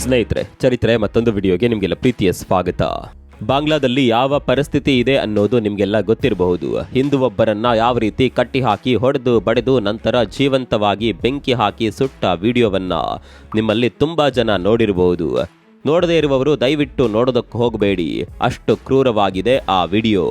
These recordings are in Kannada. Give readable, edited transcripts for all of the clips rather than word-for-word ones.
ಸ್ನೇಹಿತರೆ, ಚರಿತ್ರೆ ಮತ್ತೊಂದು ವಿಡಿಯೋಗೆ ನಿಮಗೆಲ್ಲ ಪ್ರೀತಿಯ ಸ್ವಾಗತ. ಬಾಂಗ್ಲಾದಲ್ಲಿ ಯಾವ ಪರಿಸ್ಥಿತಿ ಇದೆ ಅನ್ನೋದು ನಿಮಗೆಲ್ಲ ಗೊತ್ತಿರಬಹುದು. ಹಿಂದುವೊಬ್ಬರನ್ನ ಯಾವ ರೀತಿ ಕಟ್ಟಿ ಹಾಕಿ ಹೊಡೆದು ಬಡೆದು ನಂತರ ಜೀವಂತವಾಗಿ ಬೆಂಕಿ ಹಾಕಿ ಸುಟ್ಟ ವಿಡಿಯೋವನ್ನ ನಿಮ್ಮಲ್ಲಿ ತುಂಬಾ ಜನ ನೋಡಿರಬಹುದು. ನೋಡದೇ ಇರುವವರು ದಯವಿಟ್ಟು ನೋಡೋದಕ್ಕೆ ಹೋಗಬೇಡಿ, ಅಷ್ಟು ಕ್ರೂರವಾಗಿದೆ ಆ ವಿಡಿಯೋ.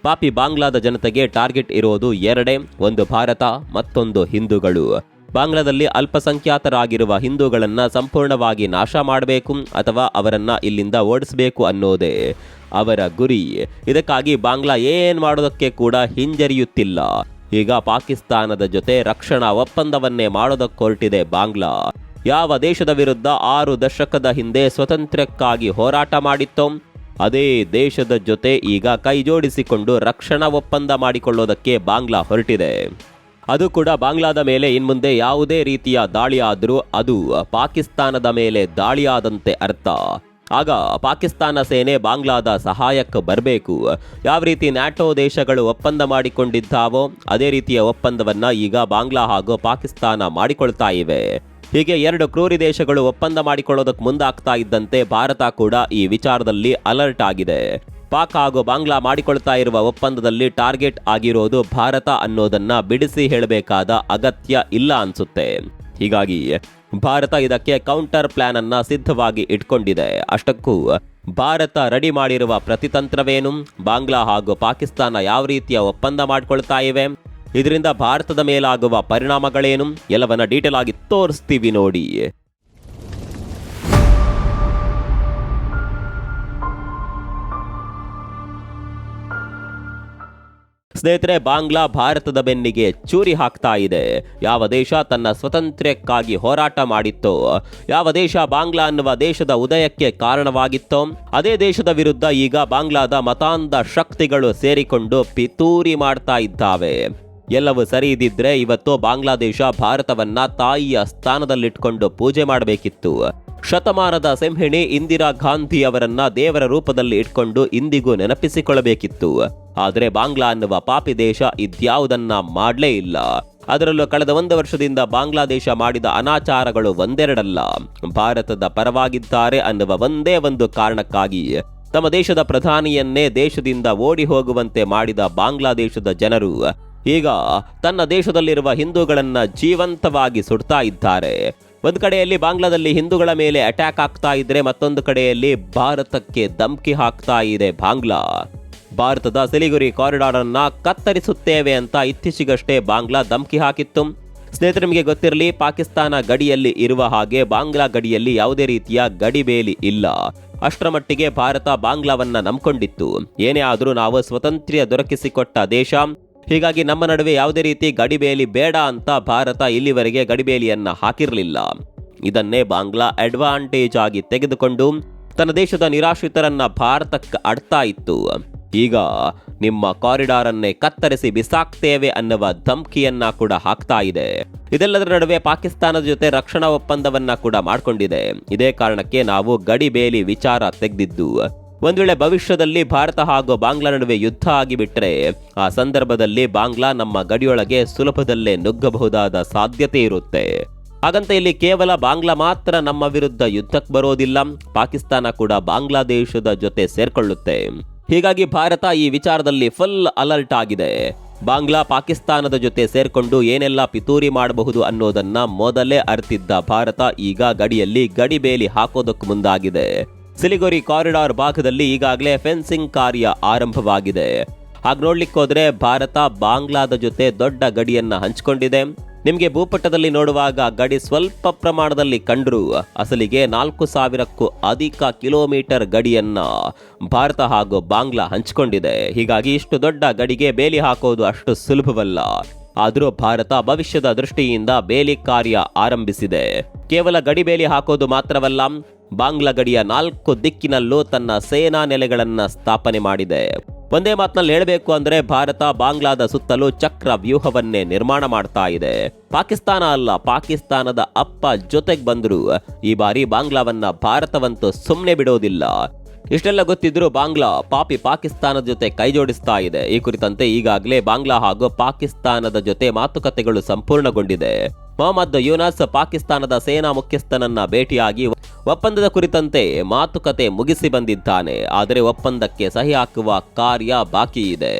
ಪಾಪಿ ಬಾಂಗ್ಲಾದ ಜನತೆಗೆ ಟಾರ್ಗೆಟ್ ಇರೋದು ಎರಡೇ, ಒಂದು ಭಾರತ, ಮತ್ತೊಂದು ಹಿಂದೂಗಳು. ಬಾಂಗ್ಲಾದಲ್ಲಿ ಅಲ್ಪಸಂಖ್ಯಾತರಾಗಿರುವ ಹಿಂದೂಗಳನ್ನ ಸಂಪೂರ್ಣವಾಗಿ ನಾಶ ಮಾಡಬೇಕು ಅಥವಾ ಅವರನ್ನ ಇಲ್ಲಿಂದ ಓಡಿಸಬೇಕು ಅನ್ನೋದೇ ಅವರ ಗುರಿ. ಇದಕ್ಕಾಗಿ ಬಾಂಗ್ಲಾ ಏನ್ ಮಾಡೋದಕ್ಕೆ ಕೂಡ ಹಿಂಜರಿಯುತ್ತಿಲ್ಲ. ಈಗ ಪಾಕಿಸ್ತಾನದ ಜೊತೆ ರಕ್ಷಣಾ ಒಪ್ಪಂದವನ್ನೇ ಮಾಡೋದಕ್ಕೆ ಬಾಂಗ್ಲಾ. ಯಾವ ದೇಶದ ವಿರುದ್ಧ 6 ದಶಕದ ಹಿಂದೆ ಸ್ವಾತಂತ್ರ್ಯಕ್ಕಾಗಿ ಹೋರಾಟ ಮಾಡಿತ್ತೋ ಅದೇ ದೇಶದ ಜೊತೆ ಈಗ ಕೈ ಜೋಡಿಸಿಕೊಂಡು ರಕ್ಷಣಾ ಒಪ್ಪಂದ ಮಾಡಿಕೊಳ್ಳೋದಕ್ಕೆ ಬಾಂಗ್ಲಾ ಹೊರಟಿದೆ. ಅದು ಕೂಡ ಬಾಂಗ್ಲಾದ ಮೇಲೆ ಇನ್ಮುಂದೆ ಯಾವುದೇ ರೀತಿಯ ದಾಳಿ ಆದರೂ ಅದು ಪಾಕಿಸ್ತಾನದ ಮೇಲೆ ದಾಳಿಯಾದಂತೆ ಅರ್ಥ. ಆಗ ಪಾಕಿಸ್ತಾನ ಸೇನೆ ಬಾಂಗ್ಲಾದ ಸಹಾಯಕ್ಕೆ ಬರಬೇಕು. ಯಾವ ರೀತಿ ನ್ಯಾಟೋ ದೇಶಗಳು ಒಪ್ಪಂದ ಮಾಡಿಕೊಂಡಿದ್ದಾವೋ ಅದೇ ರೀತಿಯ ಒಪ್ಪಂದವನ್ನ ಈಗ ಬಾಂಗ್ಲಾ ಹಾಗೂ ಪಾಕಿಸ್ತಾನ ಮಾಡಿಕೊಳ್ತಾ ಇವೆ. ಹೀಗೆ 2 ಕ್ರೂರಿ ದೇಶಗಳು ಒಪ್ಪಂದ ಮಾಡಿಕೊಳ್ಳೋದಕ್ಕೆ ಮುಂದಾಗ್ತಾ ಇದ್ದಂತೆ ಭಾರತ ಕೂಡ ಈ ವಿಚಾರದಲ್ಲಿ ಅಲರ್ಟ್ ಆಗಿದೆ. ಪಾಕ್ ಹಾಗೂ ಬಾಂಗ್ಲಾ ಮಾಡಿಕೊಳ್ತಾ ಇರುವ ಒಪ್ಪಂದದಲ್ಲಿ ಟಾರ್ಗೆಟ್ ಆಗಿರೋದು ಭಾರತ ಅನ್ನೋದನ್ನ ಬಿಡಿಸಿ ಹೇಳಬೇಕಾದ ಅಗತ್ಯ ಇಲ್ಲ ಅನ್ಸುತ್ತೆ. ಹೀಗಾಗಿ ಭಾರತ ಇದಕ್ಕೆ ಕೌಂಟರ್ ಪ್ಲಾನ್ ಅನ್ನ ಸಿದ್ಧವಾಗಿ ಇಟ್ಕೊಂಡಿದೆ. ಅಷ್ಟಕ್ಕೂ ಭಾರತ ರೆಡಿ ಮಾಡಿರುವ ಪ್ರತಿತಂತ್ರವೇನು, ಬಾಂಗ್ಲಾ ಹಾಗೂ ಪಾಕಿಸ್ತಾನ ಯಾವ ರೀತಿಯ ಒಪ್ಪಂದ ಮಾಡಿಕೊಳ್ತಾ ಇವೆ, ಇದರಿಂದ ಭಾರತದ ಮೇಲಾಗುವ ಪರಿಣಾಮಗಳೇನು ಎಲ್ಲವನ್ನ ಡೀಟೇಲ್ ಆಗಿ ತೋರಿಸ್ತೀವಿ ನೋಡಿ. ಸ್ನೇಹಿತರೆ, ಬಾಂಗ್ಲಾ ಭಾರತದ ಬೆನ್ನಿಗೆ ಚೂರಿ ಹಾಕ್ತಾ ಇದೆ. ಯಾವ ದೇಶ ತನ್ನ ಸ್ವಾತಂತ್ರ್ಯಕ್ಕಾಗಿ ಹೋರಾಟ ಮಾಡಿತ್ತೋ, ಯಾವ ದೇಶ ಬಾಂಗ್ಲಾ ಅನ್ನುವ ದೇಶದ ಉದಯಕ್ಕೆ ಕಾರಣವಾಗಿತ್ತೋ ಅದೇ ದೇಶದ ವಿರುದ್ಧ ಈಗ ಬಾಂಗ್ಲಾದ ಮತಾಂಧ ಶಕ್ತಿಗಳು ಸೇರಿಕೊಂಡು ಪಿತೂರಿ ಮಾಡ್ತಾ ಇದ್ದಾವೆ. ಎಲ್ಲವೂ ಸರಿ ಇದ್ದಿದ್ರೆ ಇವತ್ತು ಬಾಂಗ್ಲಾದೇಶ ಭಾರತವನ್ನ ತಾಯಿಯ ಸ್ಥಾನದಲ್ಲಿಟ್ಕೊಂಡು ಪೂಜೆ ಮಾಡಬೇಕಿತ್ತು. ಶತಮಾನದ ಸಿಂಹಿಣಿ ಇಂದಿರಾ ಗಾಂಧಿ ಅವರನ್ನ ದೇವರ ರೂಪದಲ್ಲಿ ಇಟ್ಕೊಂಡು ಇಂದಿಗೂ ನೆನಪಿಸಿಕೊಳ್ಳಬೇಕಿತ್ತು. ಆದರೆ ಬಾಂಗ್ಲಾ ಅನ್ನುವ ಪಾಪಿ ದೇಶ ಇದ್ಯಾವುದನ್ನ ಮಾಡಲೇ ಇಲ್ಲ. ಅದರಲ್ಲೂ ಕಳೆದ 1 ವರ್ಷದಿಂದ ಬಾಂಗ್ಲಾದೇಶ ಮಾಡಿದ ಅನಾಚಾರಗಳು ಒಂದೆರಡಲ್ಲ. ಭಾರತದ ಪರವಾಗಿದ್ದಾರೆ ಅನ್ನುವ ಒಂದೇ ಒಂದು ಕಾರಣಕ್ಕಾಗಿ ತಮ್ಮ ದೇಶದ ಪ್ರಧಾನಿಯನ್ನೇ ದೇಶದಿಂದ ಓಡಿ ಹೋಗುವಂತೆ ಮಾಡಿದ ಬಾಂಗ್ಲಾದೇಶದ ಜನರು ಈಗ ತನ್ನ ದೇಶದಲ್ಲಿರುವ ಹಿಂದೂಗಳನ್ನ ಜೀವಂತವಾಗಿ ಸುಡ್ತಾ ಇದ್ದಾರೆ. ಒಂದು ಕಡೆಯಲ್ಲಿ ಬಾಂಗ್ಲಾದಲ್ಲಿ ಹಿಂದೂಗಳ ಮೇಲೆ ಅಟ್ಯಾಕ್ ಆಗ್ತಾ ಇದ್ರೆ, ಮತ್ತೊಂದು ಕಡೆಯಲ್ಲಿ ಭಾರತಕ್ಕೆ ಧಮ್ಕಿ ಹಾಕ್ತಾ ಇದೆ ಬಾಂಗ್ಲಾ. ಭಾರತದ ಸಿಲಿಗುರಿ ಕಾರಿಡಾರ್ ಅನ್ನ ಕತ್ತರಿಸುತ್ತೇವೆ ಅಂತ ಇತ್ತೀಚೆಗಷ್ಟೇ ಬಾಂಗ್ಲಾ ಧಮ್ಕಿ ಹಾಕಿತ್ತು. ಸ್ನೇಹಿತರೆ, ನಿಮಗೆ ಗೊತ್ತಿರಲಿ, ಪಾಕಿಸ್ತಾನ ಗಡಿಯಲ್ಲಿ ಇರುವ ಹಾಗೆ ಬಾಂಗ್ಲಾ ಗಡಿಯಲ್ಲಿ ಯಾವುದೇ ರೀತಿಯ ಗಡಿಬೇಲಿ ಇಲ್ಲ. ಅಷ್ಟರ ಮಟ್ಟಿಗೆ ಭಾರತ ಬಾಂಗ್ಲಾವನ್ನ ನಂಬಿಕೊಂಡಿತ್ತು. ಏನೇ ಆದರೂ ನಾವು ಸ್ವಾತಂತ್ರ್ಯ ದೊರಕಿಸಿಕೊಟ್ಟ ದೇಶ, ಹೀಗಾಗಿ ನಮ್ಮ ನಡುವೆ ಯಾವುದೇ ರೀತಿ ಗಡಿಬೇಲಿ ಬೇಡ ಅಂತ ಭಾರತ ಇಲ್ಲಿವರೆಗೆ ಗಡಿಬೇಲಿಯನ್ನ ಹಾಕಿರಲಿಲ್ಲ. ಇದನ್ನೇ ಬಾಂಗ್ಲಾ ಅಡ್ವಾಂಟೇಜ್ ಆಗಿ ತೆಗೆದುಕೊಂಡು ತನ್ನ ದೇಶದ ನಿರಾಶ್ರಿತರನ್ನ ಭಾರತಕ್ಕೆ ಅಡ್ತಾ ಇತ್ತು. ಈಗ ನಿಮ್ಮ ಕಾರಿಡಾರ್ ಅನ್ನೇ ಕತ್ತರಿಸಿ ಬಿಸಾಕ್ತೇವೆ ಅನ್ನುವ ಧಮ್ಕಿಯನ್ನ ಕೂಡ ಹಾಕ್ತಾ ಇದೆ. ಇದೆಲ್ಲದರ ನಡುವೆ ಪಾಕಿಸ್ತಾನದ ಜೊತೆ ರಕ್ಷಣಾ ಒಪ್ಪಂದವನ್ನ ಕೂಡ ಮಾಡಿಕೊಂಡಿದೆ. ಇದೇ ಕಾರಣಕ್ಕೆ ನಾವು ಗಡಿಬೇಲಿ ವಿಚಾರ ತೆಗೆದಿದ್ದು. ಒಂದು ವೇಳೆ ಭವಿಷ್ಯದಲ್ಲಿ ಭಾರತ ಹಾಗೂ ಬಾಂಗ್ಲಾ ನಡುವೆ ಯುದ್ಧ ಆಗಿಬಿಟ್ರೆ ಆ ಸಂದರ್ಭದಲ್ಲಿ ಬಾಂಗ್ಲಾ ನಮ್ಮ ಗಡಿಯೊಳಗೆ ಸುಲಭದಲ್ಲೇ ನುಗ್ಗಬಹುದಾದ ಸಾಧ್ಯತೆ ಇರುತ್ತೆ. ಹಾಗಂತ ಇಲ್ಲಿ ಕೇವಲ ಬಾಂಗ್ಲಾ ಮಾತ್ರ ನಮ್ಮ ವಿರುದ್ಧ ಯುದ್ಧಕ್ಕೆ ಬರೋದಿಲ್ಲ, ಪಾಕಿಸ್ತಾನ ಕೂಡ ಬಾಂಗ್ಲಾದೇಶದ ಜೊತೆ ಸೇರ್ಕೊಳ್ಳುತ್ತೆ. ಹೀಗಾಗಿ ಭಾರತ ಈ ವಿಚಾರದಲ್ಲಿ ಫುಲ್ ಅಲರ್ಟ್ ಆಗಿದೆ. ಬಾಂಗ್ಲಾ ಪಾಕಿಸ್ತಾನದ ಜೊತೆ ಸೇರ್ಕೊಂಡು ಏನೆಲ್ಲ ಪಿತೂರಿ ಮಾಡಬಹುದು ಅನ್ನೋದನ್ನ ಮೊದಲೇ ಅರ್ತಿದ್ದ ಭಾರತ ಈಗ ಗಡಿಯಲ್ಲಿ ಗಡಿಬೇಲಿ ಹಾಕೋದಕ್ಕೆ ಮುಂದಾಗಿದೆ. ಸಿಲಿಗುರಿ ಕಾರಿಡಾರ್ ಭಾಗದಲ್ಲಿ ಈಗಾಗಲೇ ಫೆನ್ಸಿಂಗ್ ಕಾರ್ಯ ಆರಂಭವಾಗಿದೆ. ಹಾಗೆ ನೋಡ್ಲಿಕ್ಕೆ ಹೋದ್ರೆ ಭಾರತ ಬಾಂಗ್ಲಾದ ಜೊತೆ ದೊಡ್ಡ ಗಡಿಯನ್ನ ಹಂಚಿಕೊಂಡಿದೆ. ನಿಮಗೆ ಭೂಪಟದಲ್ಲಿ ನೋಡುವಾಗ ಗಡಿ ಸ್ವಲ್ಪ ಪ್ರಮಾಣದಲ್ಲಿ ಕಂಡ್ರು ಅಸಲಿಗೆ 4000ಕ್ಕೂ ಅಧಿಕ ಕಿಲೋಮೀಟರ್ ಗಡಿಯನ್ನ ಭಾರತ ಹಾಗೂ ಬಾಂಗ್ಲಾ ಹಂಚಿಕೊಂಡಿದೆ. ಹೀಗಾಗಿ ಇಷ್ಟು ದೊಡ್ಡ ಗಡಿಗೆ ಬೇಲಿ ಹಾಕೋದು ಅಷ್ಟು ಸುಲಭವಲ್ಲ. ಆದರೂ ಭಾರತ ಭವಿಷ್ಯದ ದೃಷ್ಟಿಯಿಂದ ಬೇಲಿ ಕಾರ್ಯ ಆರಂಭಿಸಿದೆ. ಕೇವಲ ಗಡಿ ಬೇಲಿ ಹಾಕೋದು ಮಾತ್ರವಲ್ಲ, ಬಾಂಗ್ಲಾ ಗಡಿಯ 4 ದಿಕ್ಕಿನಲ್ಲೂ ತನ್ನ ಸೇನಾ ನೆಲೆಗಳನ್ನ ಸ್ಥಾಪನೆ ಮಾಡಿದೆ. ಒಂದೇ ಮಾತಿನಲ್ಲಿ ಹೇಳಬೇಕು ಅಂದ್ರೆ ಭಾರತ ಬಾಂಗ್ಲಾದ ಸುತ್ತಲೂ ಚಕ್ರ ವ್ಯೂಹವನ್ನೇ ನಿರ್ಮಾಣ ಮಾಡ್ತಾ ಇದೆ. ಪಾಕಿಸ್ತಾನ ಅಲ್ಲ, ಪಾಕಿಸ್ತಾನದ ಅಪ್ಪ ಜೊತೆಗೆ ಬಂದ್ರು ಈ ಬಾರಿ ಬಾಂಗ್ಲಾವನ್ನ ಭಾರತವಂತೂ ಸುಮ್ಮನೆ ಬಿಡೋದಿಲ್ಲ. ಇಷ್ಟೆಲ್ಲ ಗೊತ್ತಿದ್ರೂ ಬಾಂಗ್ಲಾ ಪಾಪಿ ಪಾಕಿಸ್ತಾನದ ಜೊತೆ ಕೈ ಜೋಡಿಸ್ತಾ ಇದೆ. ಈ ಕುರಿತಂತೆ ಈಗಾಗಲೇ ಬಾಂಗ್ಲಾ ಹಾಗೂ ಪಾಕಿಸ್ತಾನದ ಜೊತೆ ಮಾತುಕತೆಗಳು ಸಂಪೂರ್ಣಗೊಂಡಿದೆ. ಮೊಹಮ್ಮದ್ ಯೂನಸ್ ಪಾಕಿಸ್ತಾನದ ಸೇನಾ ಮುಖ್ಯಸ್ಥನನ್ನ ಭೇಟಿಯಾಗಿ ಒಪ್ಪಂದದ ಕುರಿತಂತೆ ಮಾತುಕತೆ ಮುಗಿಸಿ ಬಂದಿದ್ದಾನೆ. ಆದರೆ ಒಪ್ಪಂದಕ್ಕೆ ಸಹಿ ಹಾಕುವ ಕಾರ್ಯ ಬಾಕಿ ಇದೆ.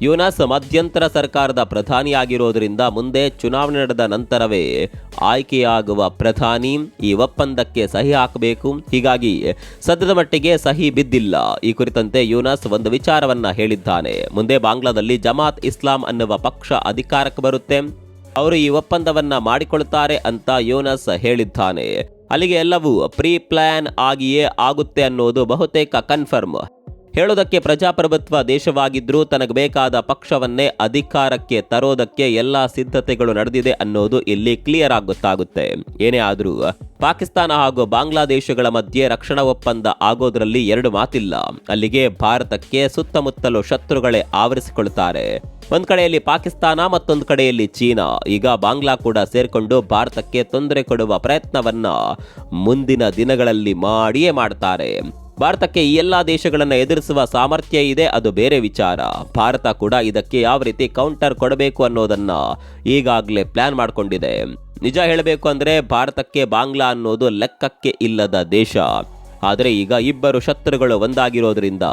ಯೂನಸ್ ಮಧ್ಯಂತರ ಸರ್ಕಾರದ ಪ್ರಧಾನಿಯಾಗಿರೋದ್ರಿಂದ ಮುಂದೆ ಚುನಾವಣೆ ನಡೆದ ನಂತರವೇ ಆಯ್ಕೆಯಾಗುವ ಪ್ರಧಾನಿ ಈ ಒಪ್ಪಂದಕ್ಕೆ ಸಹಿ ಹಾಕಬೇಕು. ಹೀಗಾಗಿ ಸದ್ಯದ ಮಟ್ಟಿಗೆ ಸಹಿ ಬಿದ್ದಿಲ್ಲ. ಈ ಕುರಿತಂತೆ ಯೂನಸ್ ಒಂದು ವಿಚಾರವನ್ನ ಹೇಳಿದ್ದಾನೆ. ಮುಂದೆ ಬಾಂಗ್ಲಾದಲ್ಲಿ ಜಮಾತ್ ಇಸ್ಲಾಂ ಅನ್ನುವ ಪಕ್ಷ ಅಧಿಕಾರಕ್ಕೆ ಬರುತ್ತೆ, ಅವರು ಈ ಒಪ್ಪಂದವನ್ನ ಮಾಡಿಕೊಳ್ತಾರೆ ಅಂತ ಯೂನಸ್ ಹೇಳಿದ್ದಾನೆ. ಅಲ್ಲಿಗೆ ಎಲ್ಲವೂ ಪ್ರೀ ಪ್ಲಾನ್ ಆಗಿಯೇ ಆಗುತ್ತೆ ಅನ್ನೋದು ಬಹುತೇಕ ಕನ್ಫರ್ಮ್. ಹೇಳೋದಕ್ಕೆ ಪ್ರಜಾಪ್ರಭುತ್ವ ದೇಶವಾಗಿದ್ರೂ ತನಗೆ ಬೇಕಾದ ಪಕ್ಷವನ್ನೇ ಅಧಿಕಾರಕ್ಕೆ ತರೋದಕ್ಕೆ ಎಲ್ಲ ಸಿದ್ಧತೆಗಳು ನಡೆದಿದೆ ಅನ್ನೋದು ಇಲ್ಲಿ ಕ್ಲಿಯರ್ ಆಗಿ ಗೊತ್ತಾಗುತ್ತೆ. ಏನೇ ಆದರೂ ಪಾಕಿಸ್ತಾನ ಹಾಗೂ ಬಾಂಗ್ಲಾದೇಶಗಳ ಮಧ್ಯೆ ರಕ್ಷಣಾ ಒಪ್ಪಂದ ಆಗೋದ್ರಲ್ಲಿ ಎರಡು ಮಾತಿಲ್ಲ. ಅಲ್ಲಿಗೆ ಭಾರತಕ್ಕೆ ಸುತ್ತಮುತ್ತಲು ಶತ್ರುಗಳೇ ಆವರಿಸಿಕೊಳ್ತಾರೆ. ಒಂದ್ ಕಡೆಯಲ್ಲಿ ಪಾಕಿಸ್ತಾನ, ಮತ್ತೊಂದು ಕಡೆಯಲ್ಲಿ ಚೀನಾ. ಈಗ ಬಾಂಗ್ಲಾ ಕೂಡ ಸೇರ್ಕೊಂಡು ಭಾರತಕ್ಕೆ ತೊಂದರೆ ಕೊಡುವ ಪ್ರಯತ್ನವನ್ನ ಮುಂದಿನ ದಿನಗಳಲ್ಲಿ ಮಾಡಿಯೇ ಮಾಡ್ತಾರೆ. ಭಾರತಕ್ಕೆ ಈ ಎಲ್ಲಾ ದೇಶಗಳನ್ನು ಎದುರಿಸುವ ಸಾಮರ್ಥ್ಯ ಇದೆ, ಅದು ಬೇರೆ ವಿಚಾರ. ಭಾರತ ಕೂಡ ಇದಕ್ಕೆ ಯಾವ ರೀತಿ ಕೌಂಟರ್ ಕೊಡಬೇಕು ಅನ್ನೋದನ್ನ ಈಗಾಗಲೇ ಪ್ಲಾನ್ ಮಾಡಿಕೊಂಡಿದೆ. ನಿಜ ಹೇಳಬೇಕು ಅಂದ್ರೆ ಭಾರತಕ್ಕೆ ಬಾಂಗ್ಲಾ ಅನ್ನೋದು ಲೆಕ್ಕಕ್ಕೆ ಇಲ್ಲದ ದೇಶ. ಆದರೆ ಈಗ ಇಬ್ಬರು ಶತ್ರುಗಳು ಒಂದಾಗಿರೋದ್ರಿಂದ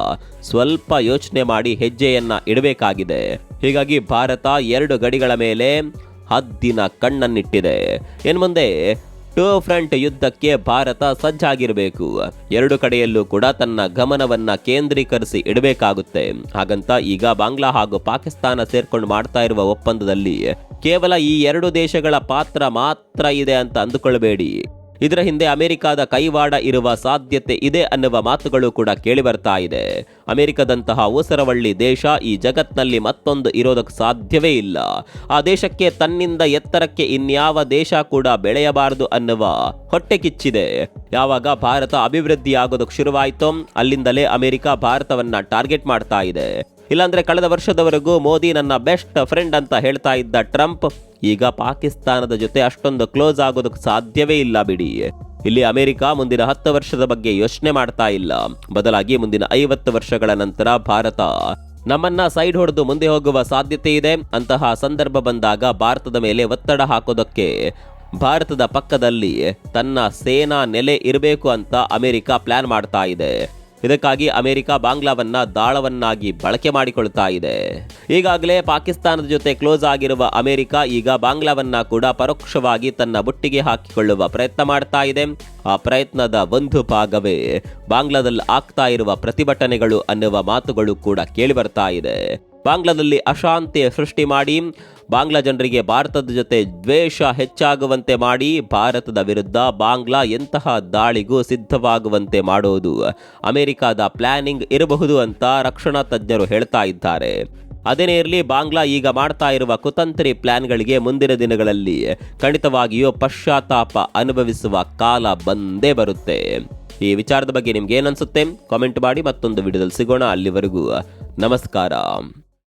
ಸ್ವಲ್ಪ ಯೋಚನೆ ಮಾಡಿ ಹೆಜ್ಜೆಯನ್ನ ಇಡಬೇಕಾಗಿದೆ. ಹೀಗಾಗಿ ಭಾರತ ಎರಡು ಗಡಿಗಳ ಮೇಲೆ ಹದ್ದಿನ ಕಣ್ಣನ್ನಿಟ್ಟಿದೆ. ಇನ್ಮುಂದೆ ಟೂ ಫ್ರಂಟ್ ಯುದ್ಧಕ್ಕೆ ಭಾರತ ಸಜ್ಜಾಗಿರಬೇಕು. ಎರಡು ಕಡೆಯಲ್ಲೂ ಕೂಡ ತನ್ನ ಗಮನವನ್ನ ಕೇಂದ್ರೀಕರಿಸಿ ಇಡಬೇಕಾಗುತ್ತೆ. ಹಾಗಂತ ಈಗ ಬಾಂಗ್ಲಾ ಹಾಗೂ ಪಾಕಿಸ್ತಾನ ಸೇರ್ಕೊಂಡು ಮಾಡ್ತಾ ಇರುವ ಒಪ್ಪಂದದಲ್ಲಿ ಕೇವಲ ಈ ಎರಡು ದೇಶಗಳ ಪಾತ್ರ ಮಾತ್ರ ಇದೆ ಅಂತ ಅಂದುಕೊಳ್ಳಬೇಡಿ. ಇದರ ಹಿಂದೆ ಅಮೆರಿಕದ ಕೈವಾಡ ಇರುವ ಸಾಧ್ಯತೆ ಇದೆ ಅನ್ನುವ ಮಾತುಗಳು ಕೂಡ ಕೇಳಿ ಬರ್ತಾ ಇದೆ. ಅಮೆರಿಕದಂತಹ ಊಸರವಳ್ಳಿ ದೇಶ ಈ ಜಗತ್ನಲ್ಲಿ ಮತ್ತೊಂದು ಇರೋದಕ್ಕೆ ಸಾಧ್ಯವೇ ಇಲ್ಲ. ಆ ದೇಶಕ್ಕೆ ತನ್ನಿಂದ ಎತ್ತರಕ್ಕೆ ಇನ್ಯಾವ ದೇಶ ಕೂಡ ಬೆಳೆಯಬಾರದು ಅನ್ನುವ ಹೊಟ್ಟೆ ಕಿಚ್ಚಿದೆ. ಯಾವಾಗ ಭಾರತ ಅಭಿವೃದ್ಧಿ ಆಗೋದಕ್ಕೆ ಶುರುವಾಯಿತೋ ಅಲ್ಲಿಂದಲೇ ಅಮೆರಿಕ ಭಾರತವನ್ನ ಟಾರ್ಗೆಟ್ ಮಾಡ್ತಾ ಇದೆ. ಇಲ್ಲಾಂದ್ರೆ ಕಳೆದ ವರ್ಷದವರೆಗೂ ಮೋದಿ ನನ್ನ ಬೆಸ್ಟ್ ಫ್ರೆಂಡ್ ಅಂತ ಹೇಳ್ತಾ ಇದ್ದ ಟ್ರಂಪ್ ಈಗ ಪಾಕಿಸ್ತಾನದ ಜೊತೆ ಅಷ್ಟೊಂದು ಕ್ಲೋಸ್ ಆಗೋದಕ್ಕೆ ಸಾಧ್ಯವೇ ಇಲ್ಲ ಬಿಡಿ. ಇಲ್ಲಿ ಅಮೆರಿಕ ಮುಂದಿನ 10 ವರ್ಷದ ಬಗ್ಗೆ ಯೋಚನೆ ಮಾಡ್ತಾ ಇಲ್ಲ. ಬದಲಾಗಿ ಮುಂದಿನ 50 ವರ್ಷಗಳ ನಂತರ ಭಾರತ ನಮ್ಮನ್ನ ಸೈಡ್ ಹೊಡೆದು ಮುಂದೆ ಹೋಗುವ ಸಾಧ್ಯತೆ ಇದೆ. ಅಂತಹ ಸಂದರ್ಭ ಬಂದಾಗ ಭಾರತದ ಮೇಲೆ ಒತ್ತಡ ಹಾಕೋದಕ್ಕೆ ಭಾರತದ ಪಕ್ಕದಲ್ಲಿ ತನ್ನ ಸೇನಾ ನೆಲೆ ಇರಬೇಕು ಅಂತ ಅಮೆರಿಕ ಪ್ಲಾನ್ ಮಾಡ್ತಾ ಇದೆ. ಇದಕ್ಕಾಗಿ ಅಮೆರಿಕ ಬಾಂಗ್ಲಾವನ್ನ ದಾಳವನ್ನಾಗಿ ಬಳಕೆ ಮಾಡಿಕೊಳ್ತಾ ಇದೆ. ಈಗಾಗಲೇ ಪಾಕಿಸ್ತಾನದ ಜೊತೆ ಕ್ಲೋಸ್ ಆಗಿರುವ ಅಮೆರಿಕ ಈಗ ಬಾಂಗ್ಲಾವನ್ನ ಕೂಡ ಪರೋಕ್ಷವಾಗಿ ತನ್ನ ಬುಟ್ಟಿಗೆ ಹಾಕಿಕೊಳ್ಳುವ ಪ್ರಯತ್ನ ಮಾಡ್ತಾ ಇದೆ. ಆ ಪ್ರಯತ್ನದ ಒಂದು ಭಾಗವೇ ಬಾಂಗ್ಲಾದಲ್ಲಿ ಆಗ್ತಾ ಇರುವ ಪ್ರತಿಭಟನೆಗಳು ಅನ್ನುವ ಮಾತುಗಳು ಕೂಡ ಕೇಳಿ ಬರ್ತಾ ಇದೆ. ಬಾಂಗ್ಲಾದಲ್ಲಿ ಅಶಾಂತಿ ಸೃಷ್ಟಿ ಮಾಡಿ ಬಾಂಗ್ಲಾ ಜನರಿಗೆ ಭಾರತದ ಜೊತೆ ದ್ವೇಷ ಹೆಚ್ಚಾಗುವಂತೆ ಮಾಡಿ ಭಾರತದ ವಿರುದ್ಧ ಬಾಂಗ್ಲಾ ಎಂತಹ ದಾಳಿಗೂ ಸಿದ್ಧವಾಗುವಂತೆ ಮಾಡೋದು ಅಮೆರಿಕದ ಪ್ಲಾನಿಂಗ್ ಇರಬಹುದು ಅಂತ ರಕ್ಷಣಾ ತಜ್ಞರು ಹೇಳ್ತಾ ಇದ್ದಾರೆ. ಅದೇನೇ ಇರಲಿ, ಬಾಂಗ್ಲಾ ಈಗ ಮಾಡ್ತಾ ಇರುವ ಕುತಂತ್ರಿ ಪ್ಲಾನ್ಗಳಿಗೆ ಮುಂದಿನ ದಿನಗಳಲ್ಲಿ ಖಂಡಿತವಾಗಿಯೂ ಪಶ್ಚಾತ್ತಾಪ ಅನುಭವಿಸುವ ಕಾಲ ಬಂದೇ ಬರುತ್ತೆ. ಈ ವಿಚಾರದ ಬಗ್ಗೆ ನಿಮ್ಗೆ ಏನನ್ಸುತ್ತೆ ಕಾಮೆಂಟ್ ಮಾಡಿ. ಮತ್ತೊಂದು ವಿಡಿಯೋದಲ್ಲಿ ಸಿಗೋಣ. ಅಲ್ಲಿವರೆಗೂ ನಮಸ್ಕಾರ.